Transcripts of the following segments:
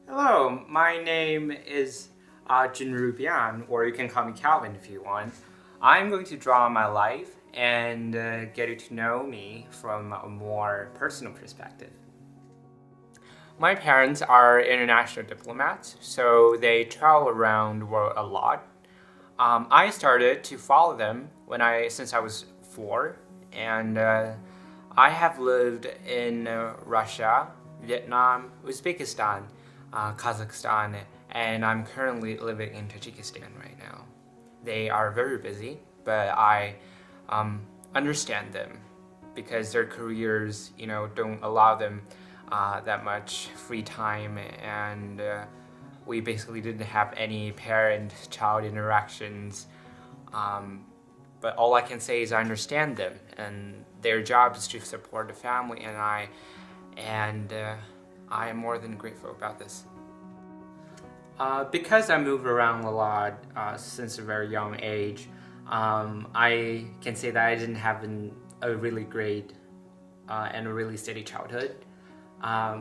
Hello, my name is Jinru Bian, or you can call me Calvin if you want. I'm going to draw my life and get you to know me from a more personal perspective. My parents are international diplomats, so they travel around the world a lot. I started to follow them since I was 4, and I have lived in Russia, Vietnam, Uzbekistan, Kazakhstan, and I'm currently living in Tajikistan right now. They are very busy, but I understand them because their careers, don't allow them that much free time, and we basically didn't have any parent-child interactions. But all I can say is I understand them, and their job is to support the family, and I am more than grateful about this. Because I move around a lot since a very young age, I can say that I didn't have a really great and a really steady childhood.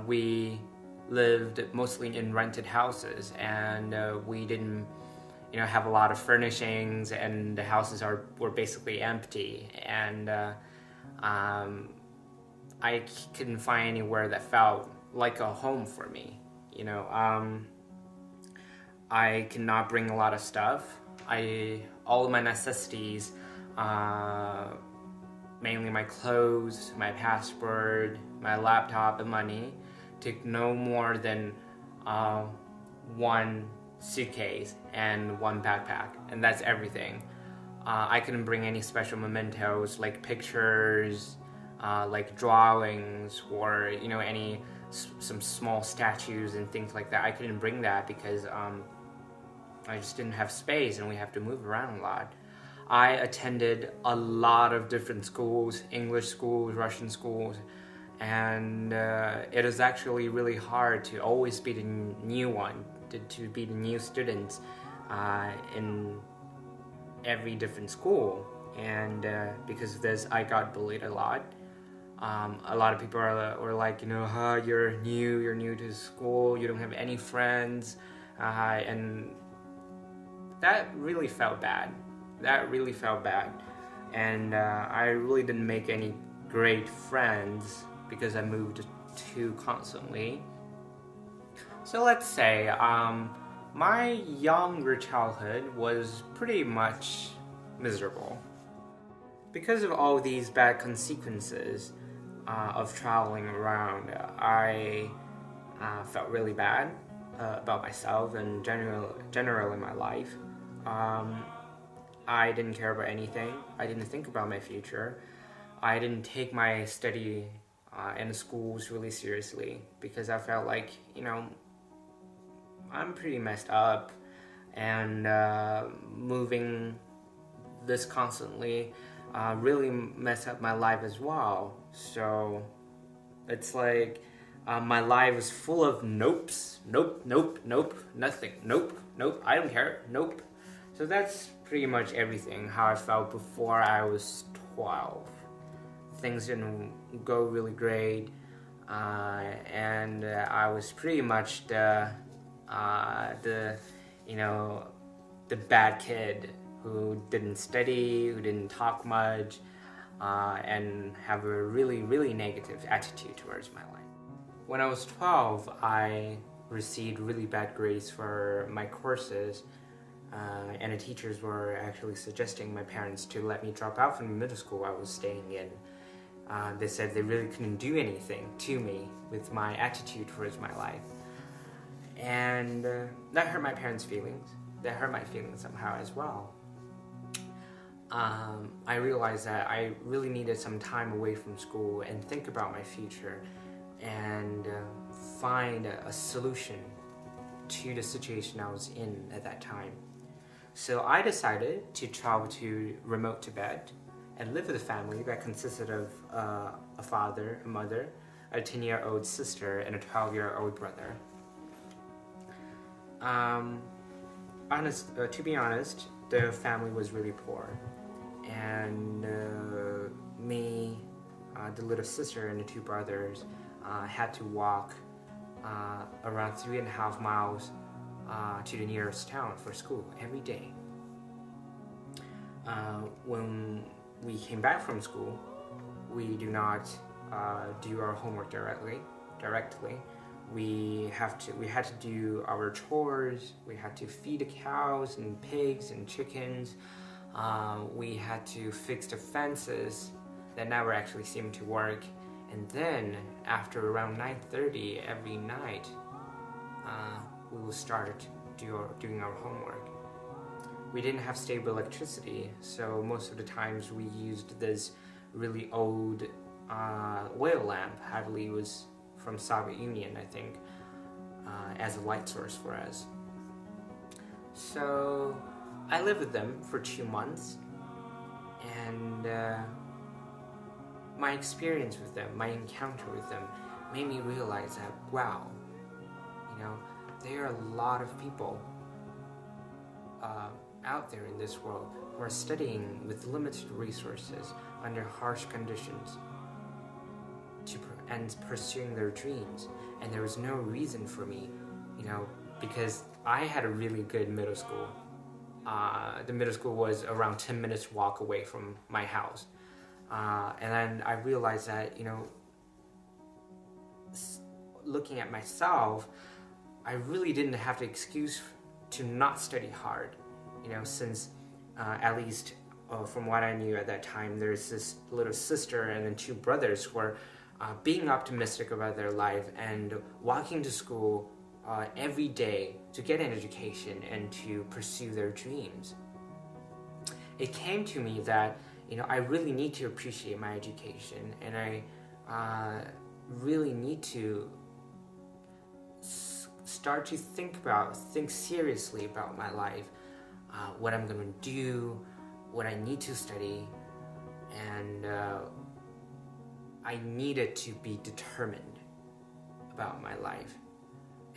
We lived mostly in rented houses, and we didn't, have a lot of furnishings, and the houses were basically empty. And I couldn't find anywhere that felt like a home for me. I cannot bring a lot of stuff. All of my necessities, mainly my clothes, my passport, my laptop, and money, took no more than one suitcase and one backpack, and that's everything. I couldn't bring any special mementos like pictures, like drawings, or some small statues and things like that. I couldn't bring that because I just didn't have space, and we have to move around a lot. I attended a lot of different schools, English schools, Russian schools, and it is actually really hard to always be the new one, to be the new students in every different school. And because of this, I got bullied a lot. A lot of people were like, you're new to school, you don't have any friends, and that really felt bad. And I really didn't make any great friends because I moved too constantly. So let's say my younger childhood was pretty much miserable. Because of all these bad consequences of traveling around, I felt really bad about myself and generally my life. I didn't care about anything. I didn't think about my future. I didn't take my study in the schools really seriously because I felt like, I'm pretty messed up, and moving this constantly really messed up my life as well. So it's like my life was full of nopes. Nope, nothing. Nope, I don't care. Nope. So that's pretty much everything, how I felt before I was 12. Things didn't go really great, and I was pretty much the bad kid who didn't study, who didn't talk much, and have a really negative attitude towards my life. When I was 12, I received really bad grades for my courses, and the teachers were actually suggesting my parents to let me drop out from the middle school I was staying in. They said they really couldn't do anything to me with my attitude towards my life. And that hurt my parents' feelings. That hurt my feelings somehow as well. I realized that I really needed some time away from school and think about my future and find a solution to the situation I was in at that time. So I decided to travel to remote Tibet and live with a family that consisted of a father, a mother, a 10-year-old sister, and a 12-year-old brother. To be honest, the family was really poor, and me, the little sister, and the two brothers had to walk around 3.5 miles to the nearest town for school every day. When we came back from school, we do not do our homework directly. We had to do our chores. We had to feed the cows and pigs and chickens. We had to fix the fences that never actually seemed to work. And then after around 9:30 every night, we will start doing our homework. We didn't have stable electricity, so most of the times we used this really old oil lamp. I believe it was from Soviet Union, I think, as a light source for us. So I lived with them for 2 months, and my experience with them, my encounter with them, made me realize that, wow, there are a lot of people out there in this world who are studying with limited resources under harsh conditions and pursuing their dreams. And there was no reason for me, because I had a really good middle school. The middle school was around 10 minutes walk away from my house. And then I realized that, looking at myself, I really didn't have the excuse to not study hard, since at least from what I knew at that time, there's this little sister and then 2 brothers who were being optimistic about their life and walking to school every day to get an education and to pursue their dreams. It came to me that I really need to appreciate my education, and I really need to start to think seriously about my life, what I'm going to do, what I need to study, and I needed to be determined about my life.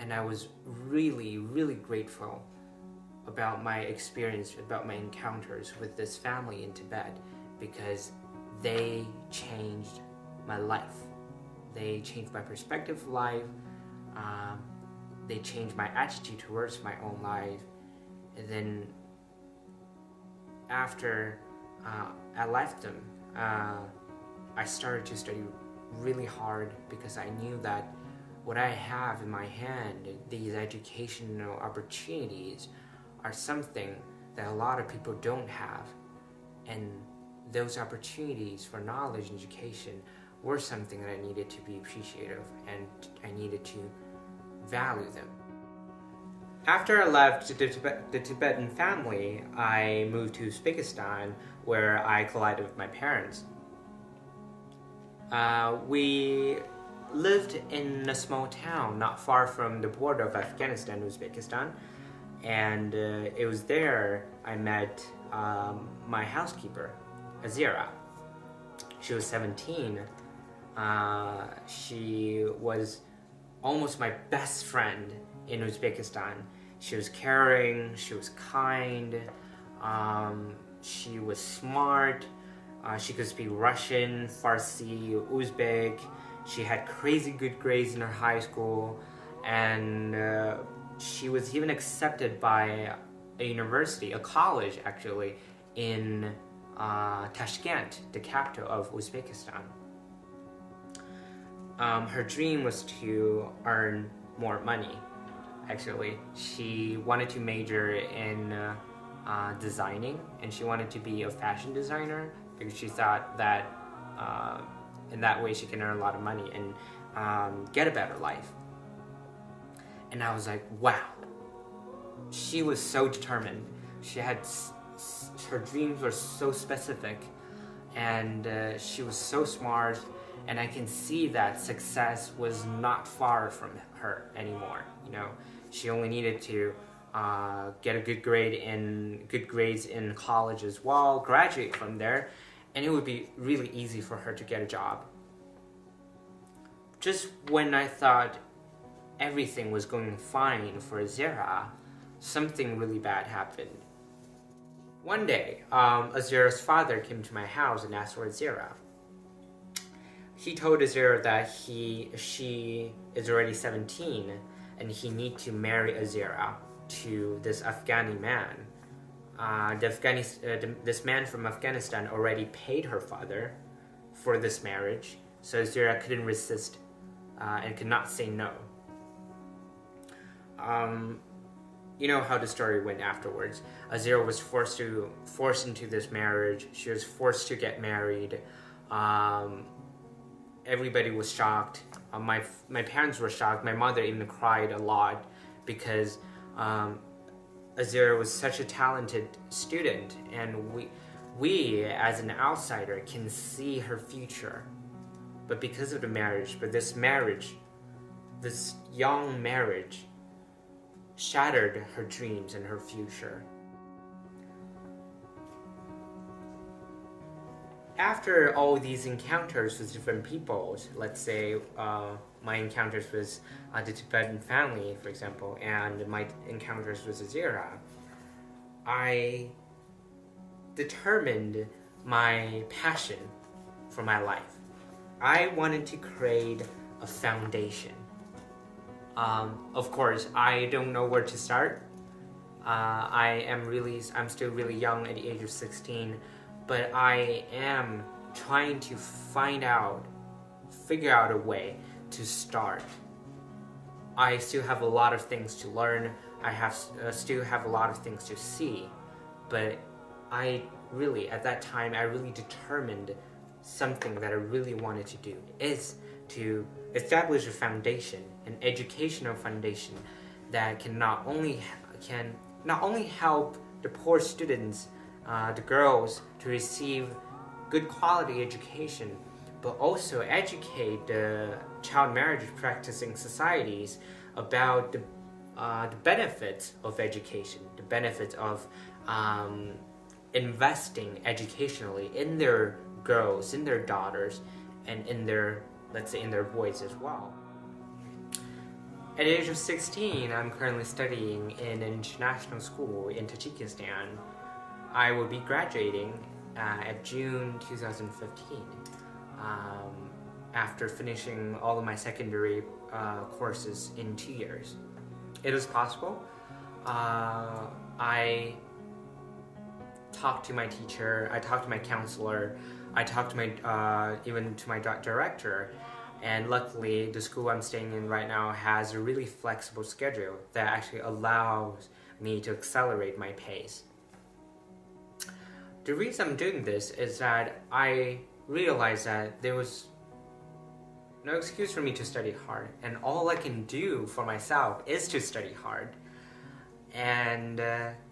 And I was really, really grateful about my experience, about my encounters with this family in Tibet, because they changed my life. They changed my perspective of life. They changed my attitude towards my own life. And then after I left them, I started to study really hard, because I knew that what I have in my hand, these educational opportunities, are something that a lot of people don't have. And those opportunities for knowledge and education were something that I needed to be appreciative, and I needed to value them. After I left the Tibetan family, I moved to Uzbekistan, where I collided with my parents. We lived in a small town not far from the border of Afghanistan and Uzbekistan, and it was there I met my housekeeper, Azira. She was 17. She was almost my best friend in Uzbekistan. She was caring, she was kind, she was smart, she could speak Russian, Farsi, Uzbek. She had crazy good grades in her high school, and she was even accepted by a university, a college actually, in Tashkent, the capital of Uzbekistan. Her dream was to earn more money. Actually, she wanted to major in designing, and she wanted to be a fashion designer, because she thought that in that way she can earn a lot of money and get a better life. And I was like, wow. She was so determined. She had her dreams were so specific, and she was so smart, and I can see that success was not far from her anymore. She only needed to get a good grades in college as well, graduate from there, and it would be really easy for her to get a job. Just when I thought everything was going fine for Azira, something really bad happened. One day, Azira's father came to my house and asked for Azira. he told Azira that she is already 17 and he need to marry Azira to this Afghani man. This man from Afghanistan already paid her father for this marriage, so Azira couldn't resist and could not say no. You know how the story went afterwards. Azira was forced into this marriage. She was forced to get married. Everybody was shocked. My parents were shocked. My mother even cried a lot because Azira was such a talented student, and we as an outsider can see her future. But because of the marriage, this young marriage, shattered her dreams and her future. After all these encounters with different peoples, let's say my encounters with the Tibetan family, for example, and my encounters with Azira, I determined my passion for my life. I wanted to create a foundation. Of course, I don't know where to start. I'm still really young at the age of 16, but I am trying to figure out a way to start. I still have a lot of things to learn. I still have a lot of things to see, but at that time, I really determined something that I really wanted to do is to establish a foundation, an educational foundation that can not only help the poor students, the girls, to receive good quality education, but also educate the child marriage practicing societies about the benefits of education, the benefits of investing educationally in their girls, in their daughters, and in their, let's say, in their boys as well. At the age of 16, I'm currently studying in an international school in Tajikistan. I will be graduating at June 2015 after finishing all of my secondary courses in 2 years. It was possible. I talked to my teacher, I talked to my counselor, I talked to even to my director, and luckily the school I'm staying in right now has a really flexible schedule that actually allows me to accelerate my pace. The reason I'm doing this is that I realized that there was no excuse for me to study hard, and all I can do for myself is to study hard. And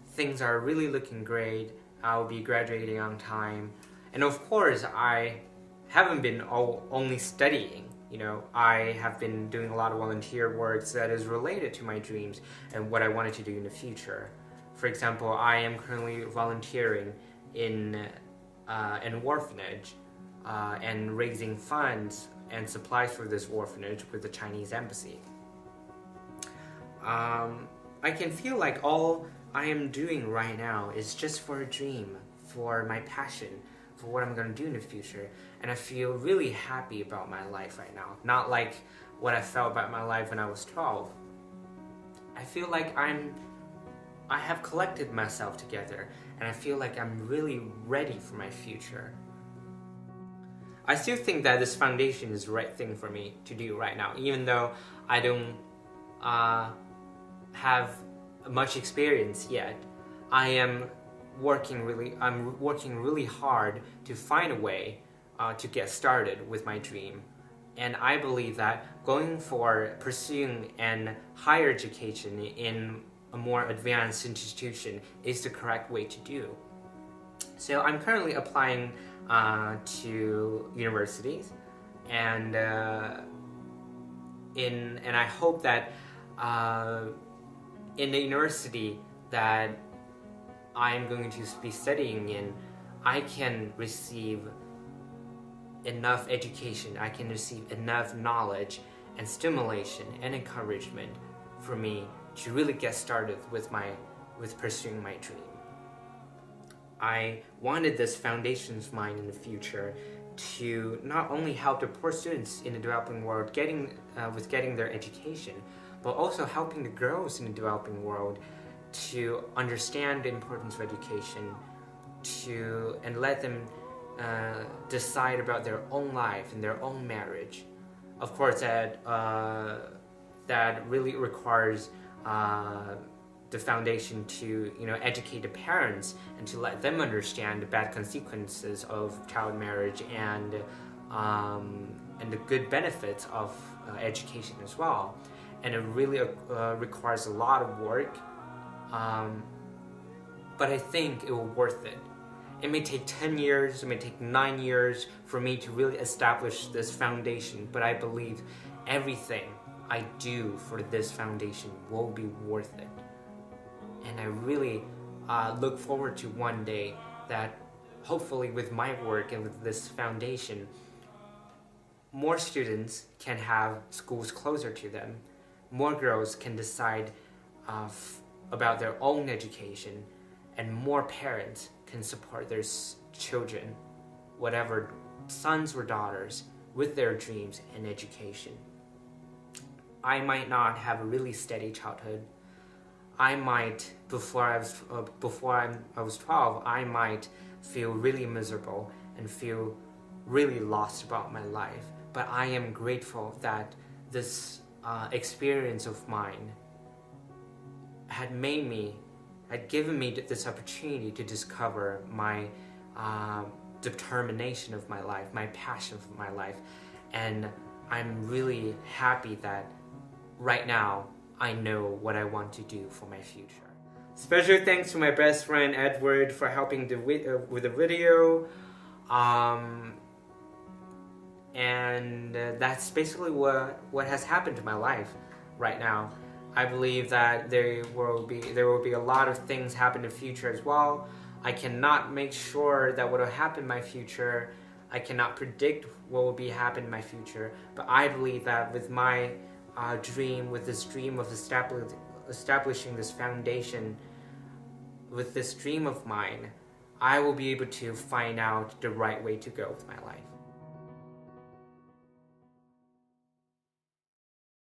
things are really looking great. I'll be graduating on time. And of course, I haven't been only studying. You know, I have been doing a lot of volunteer work that is related to my dreams and what I wanted to do in the future. For example, I am currently volunteering in an orphanage and raising funds and supplies for this orphanage with the Chinese embassy. I can feel like all I am doing right now is just for a dream, for my passion, for what I'm going to do in the future, and I feel really happy about my life right now. Not like what I felt about my life when I was 12. I feel like I have collected myself together, and I feel like I'm really ready for my future. I still think that this foundation is the right thing for me to do right now, even though I don't have much experience yet. I'm working really hard to find a way to get started with my dream. And I believe that pursuing an higher education in a more advanced institution is the correct way to do. So I'm currently applying to universities, and I hope that in the university that I'm going to be studying in, I can receive enough education, I can receive enough knowledge and stimulation and encouragement for me to really get started with pursuing my dream. I wanted this foundation of mine in the future to not only help the poor students in the developing world getting their education, but also helping the girls in the developing world to understand the importance of education, and let them decide about their own life and their own marriage. Of course, that really requires the foundation to educate the parents and to let them understand the bad consequences of child marriage and the good benefits of education as well. And it really requires a lot of work, but I think it will be worth it. It may take 10 years, it may take 9 years for me to really establish this foundation, but I believe everything I do for this foundation will be worth it. And I really look forward to one day that hopefully with my work and with this foundation, more students can have schools closer to them, more girls can decide about their own education, and more parents can support their children, whatever sons or daughters, with their dreams and education. I might not have a really steady childhood. I might, before I was 12, I might feel really miserable and feel really lost about my life. But I am grateful that this experience of mine had given me this opportunity to discover my determination of my life, my passion for my life. And I'm really happy that right now I know what I want to do for my future. Special thanks to my best friend Edward for helping with the video. And that's basically what has happened to my life right now. I believe that there will be a lot of things happen in the future as well. I cannot make sure that what will happen in my future. I cannot predict what will happen in my future. But I believe that with my dream, with this dream of establishing this foundation, with this dream of mine, I will be able to find out the right way to go with my life.